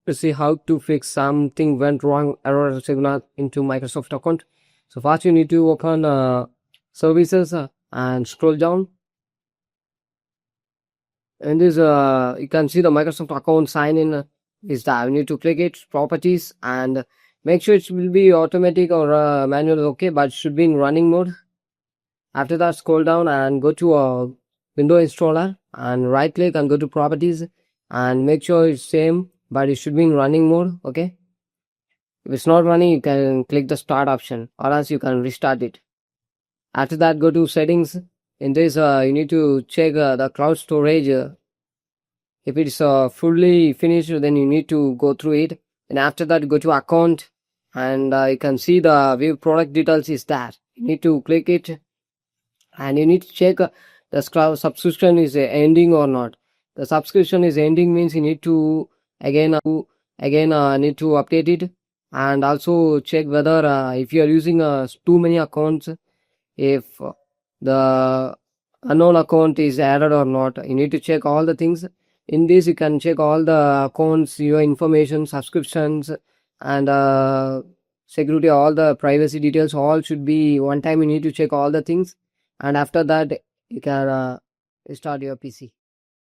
to see how to fix something went wrong error signal into Microsoft account. So first you need to open services and scroll down. And this you can see the Microsoft account sign in is that you need to click it properties and make sure it will be automatic or manual, okay, but it should be in running mode. After that, scroll down and go to a window installer and right click and go to properties and make sure it's same, but it should be in running mode, okay. If it's not running, you can click the start option or else you can restart it. After that, go to settings. In this you need to check the cloud storage. If it's fully finished, then you need to go through it. And after that, go to account and you can see the view product details is there. You need to click it and you need to check the subscription is ending or not. The subscription is ending means you need to again need to update it, and also check whether if you are using too many accounts, if the unknown account is added or not. You need to check all the things. In this you can check all the accounts, your information, subscriptions, and security, all the privacy details, all should be one time. You need to check all the things, and after that you can start your PC.